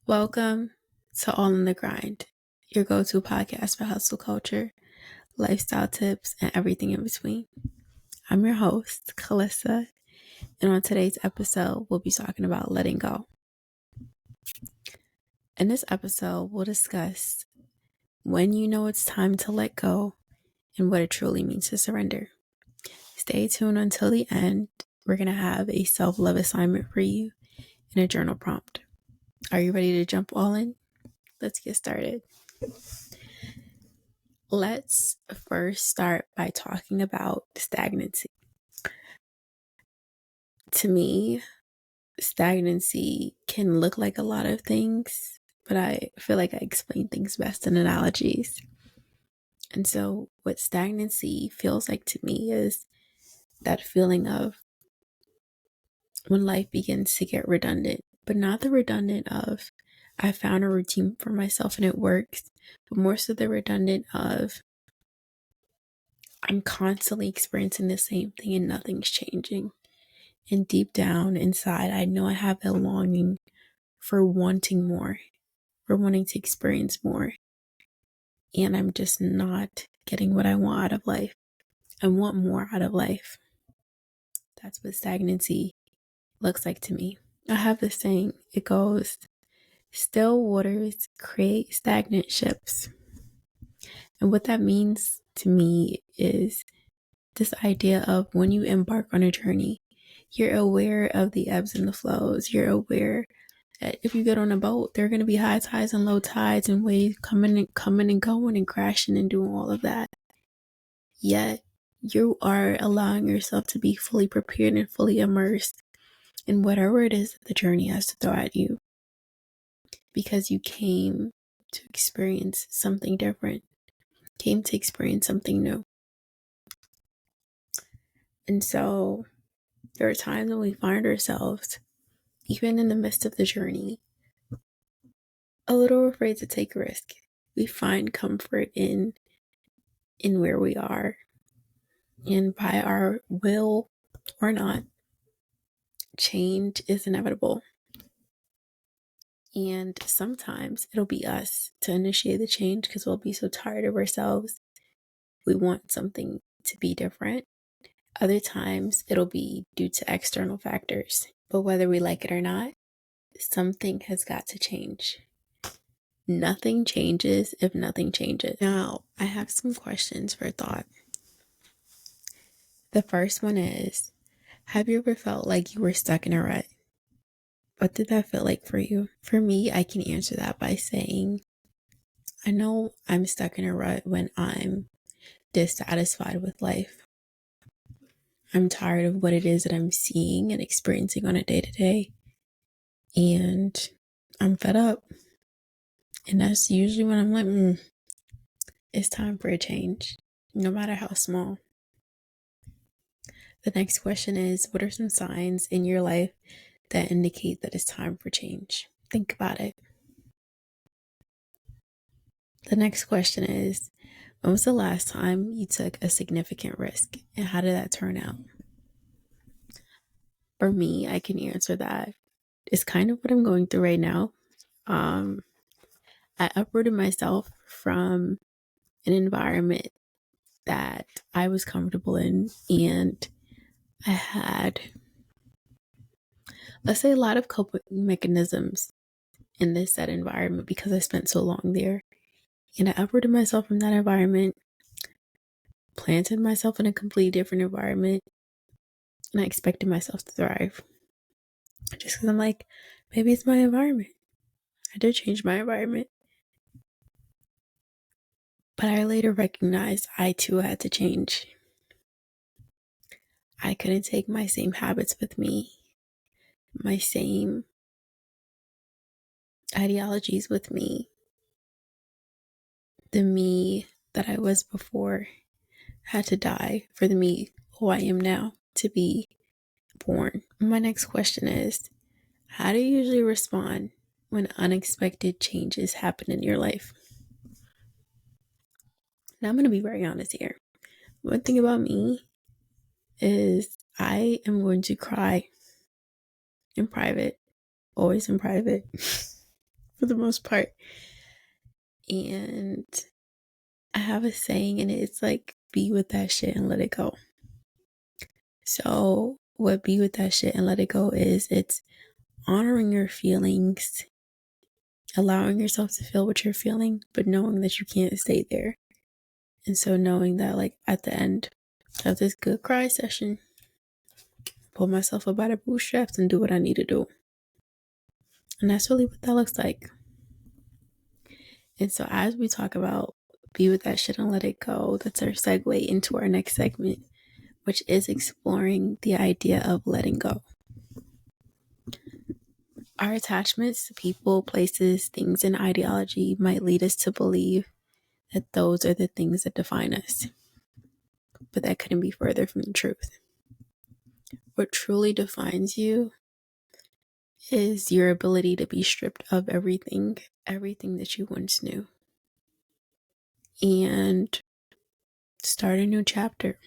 Welcome to All in the Grind, your go-to podcast for hustle culture, lifestyle tips, and everything in between. I'm your host, Kalissa, and on today's episode, we'll be talking about letting go. In this episode, we'll discuss when you know it's time to let go and what it truly means to surrender. Stay tuned until the end. We're going to have a self-love assignment for you and a journal prompt. Are you ready to jump all in? Let's get started. Let's first start by talking about stagnancy. To me, stagnancy can look like a lot of things, but I feel like I explain things best in analogies. And so what stagnancy feels like to me is that feeling of when life begins to get redundant, but not the redundant of I found a routine for myself and it works, but more so the redundant of I'm constantly experiencing the same thing and nothing's changing. And deep down inside, I know I have a longing for wanting more, for wanting to experience more. And I'm just not getting what I want out of life. I want more out of life. That's what stagnancy looks like to me. I have this saying, it goes, still waters create stagnant ships. And what that means to me is this idea of when you embark on a journey, you're aware of the ebbs and the flows. You're aware that if you get on a boat, there are going to be high tides and low tides and waves coming and going and crashing and doing all of that. Yet you are allowing yourself to be fully prepared and fully immersed in whatever it is that the journey has to throw at you, because you came to experience something different, came to experience something new. And so there are times when we find ourselves, even in the midst of the journey, a little afraid to take a risk. We find comfort in where we are, and by our will or not, change is inevitable. And sometimes it'll be us to initiate the change because we'll be so tired of ourselves. We want something to be different. Other times it'll be due to external factors. But whether we like it or not, something has got to change. Nothing changes if nothing changes. Now, I have some questions for thought. The first one is, have you ever felt like you were stuck in a rut? What did that feel like for you? For me, I can answer that by saying, I know I'm stuck in a rut when I'm dissatisfied with life. I'm tired of what it is that I'm seeing and experiencing on a day-to-day. And I'm fed up. And that's usually when I'm like, it's time for a change, no matter how small. The next question is, what are some signs in your life that indicate that it's time for change? Think about it. The next question is, when was the last time you took a significant risk and how did that turn out? For me, I can answer that. It's kind of what I'm going through right now. I uprooted myself from an environment that I was comfortable in, and I had, let's say, a lot of coping mechanisms in this set environment because I spent so long there. And I uprooted myself from that environment, planted myself in a completely different environment, and I expected myself to thrive. Just because I'm like, maybe it's my environment. I did change my environment. But I later recognized I too had to change. I couldn't take my same habits with me, my same ideologies with me. The me that I was before had to die for the me who I am now to be born. My next question is, how do you usually respond when unexpected changes happen in your life? Now, I'm going to be very honest here. One thing about me is I am going to cry in private, always in private. for the most part. And I have a saying, and it's like, be with that shit and let it go. So what be with that shit and let it go is, it's honoring your feelings, allowing yourself to feel what you're feeling, but knowing that you can't stay there. And so knowing that, like, at the end of this good cry session, pull myself up by the bootstraps and do what I need to do. And that's really what that looks like. And so as we talk about be with that shit and let it go, that's our segue into our next segment, which is exploring the idea of letting go. Our attachments to people, places, things, and ideology might lead us to believe that those are the things that define us. But that couldn't be further from the truth. What truly defines you is your ability to be stripped of everything that you once knew, and start a new chapter.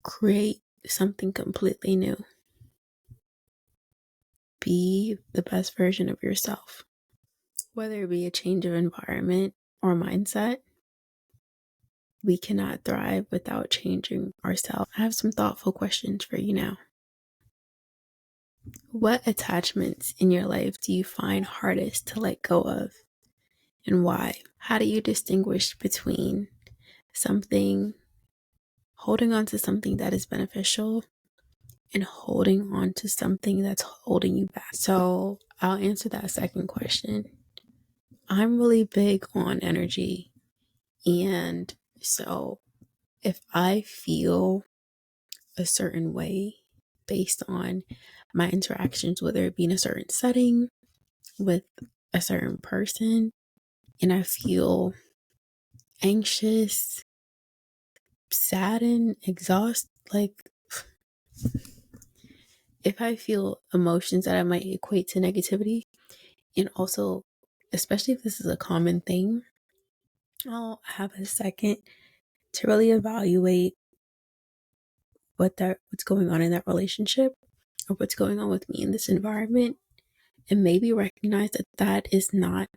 Create something completely new. Be the best version of yourself. Whether it be a change of environment or mindset, we cannot thrive without changing ourselves. I have some thoughtful questions for you now. What attachments in your life do you find hardest to let go of, and why? How do you distinguish between holding on to something that is beneficial and holding on to something that's holding you back? So I'll answer that second question. I'm really big on energy. And so if I feel a certain way based on my interactions, whether it be in a certain setting with a certain person, and I feel anxious, saddened, exhausted, like, if I feel emotions that I might equate to negativity, and also, especially if this is a common thing, I'll have a second to really evaluate what's going on in that relationship, or what's going on with me in this environment, and maybe recognize that that is not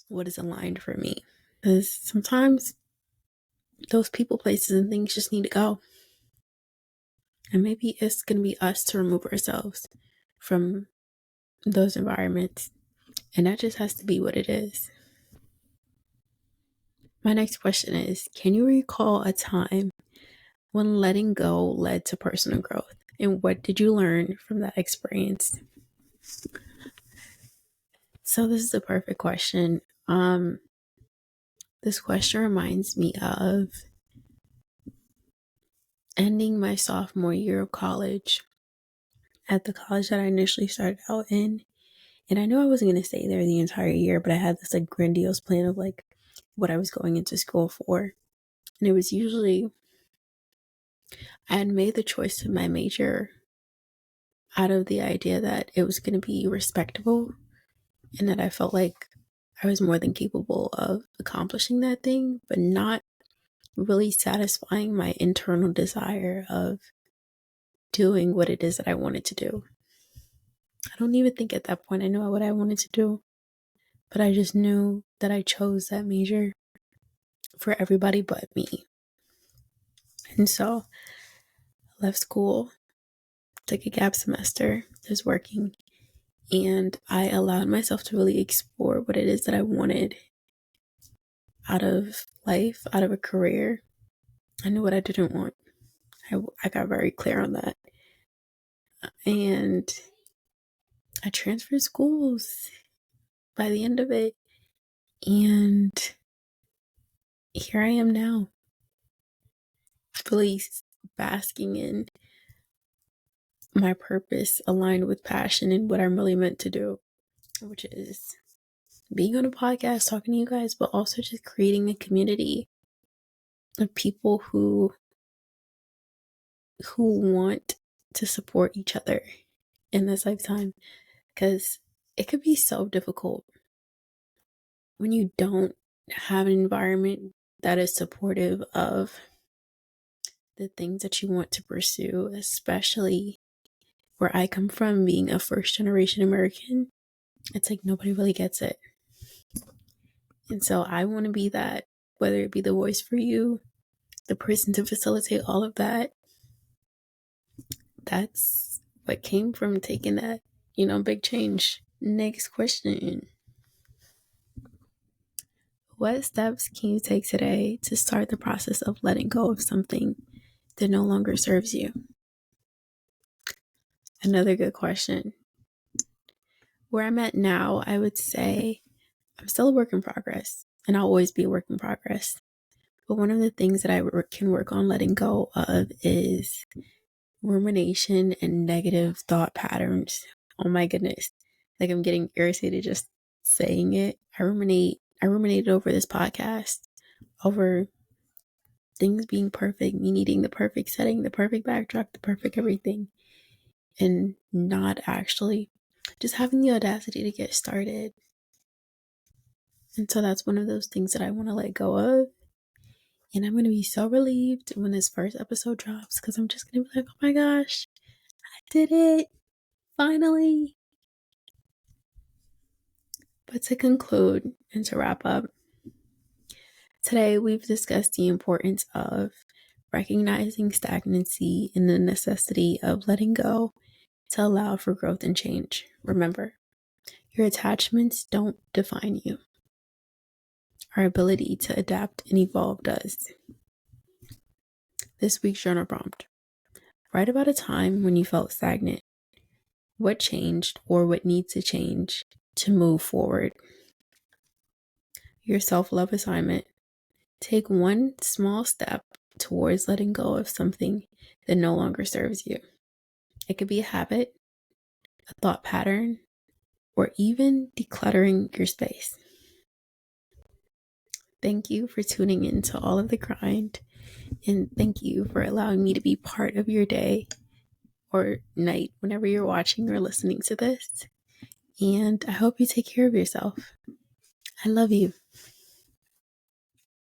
what is aligned for me. Because sometimes those people, places, and things just need to go. And maybe it's going to be us to remove ourselves from those environments. And that just has to be what it is. My next question is, can you recall a time when letting go led to personal growth? And what did you learn from that experience? So this is a perfect question. This question reminds me of ending my sophomore year of college at the college that I initially started out in. And I knew I wasn't going to stay there the entire year, but I had this like grandiose plan of like what I was going into school for. And it was usually, I had made the choice of my major out of the idea that it was going to be respectable, and that I felt like I was more than capable of accomplishing that thing, but not really satisfying my internal desire of doing what it is that I wanted to do. I don't even think at that point I knew what I wanted to do, but I just knew that I chose that major for everybody but me. And so I left school, took a gap semester, was working, and I allowed myself to really explore what it is that I wanted out of life, out of a career. I knew what I didn't want. I got very clear on that. And I transferred schools by the end of it. And here I am now, really basking in my purpose, aligned with passion and what I'm really meant to do, which is being on a podcast, talking to you guys, but also just creating a community of people who want to support each other in this lifetime. Because it could be so difficult when you don't have an environment that is supportive of the things that you want to pursue, especially where I come from, being a first generation American. It's like nobody really gets it. And so I want to be that, whether it be the voice for you, the person to facilitate all of that. That's what came from taking that, big change. Next question. What steps can you take today to start the process of letting go of something that no longer serves you? Another good question. Where I'm at now, I would say I'm still a work in progress, and I'll always be a work in progress. But one of the things that I can work on letting go of is rumination and negative thought patterns. Oh my goodness. Like I'm getting irritated just saying it. I ruminated over this podcast, over things being perfect, me needing the perfect setting, the perfect backdrop, the perfect everything, and not actually just having the audacity to get started. And so that's one of those things that I want to let go of. And I'm going to be so relieved when this first episode drops, because I'm just going to be like, oh my gosh, I did it. Finally. But to conclude and to wrap up, today we've discussed the importance of recognizing stagnancy and the necessity of letting go to allow for growth and change. Remember, your attachments don't define you. Our ability to adapt and evolve does. This week's journal prompt. Write about a time when you felt stagnant. What changed or what needs to change to move forward? Your self-love assignment. Take one small step towards letting go of something that no longer serves you. It could be a habit, a thought pattern, or even decluttering your space. Thank you for tuning in to All of the Grind, and thank you for allowing me to be part of your day or night whenever you're watching or listening to this. And I hope you take care of yourself. I love you.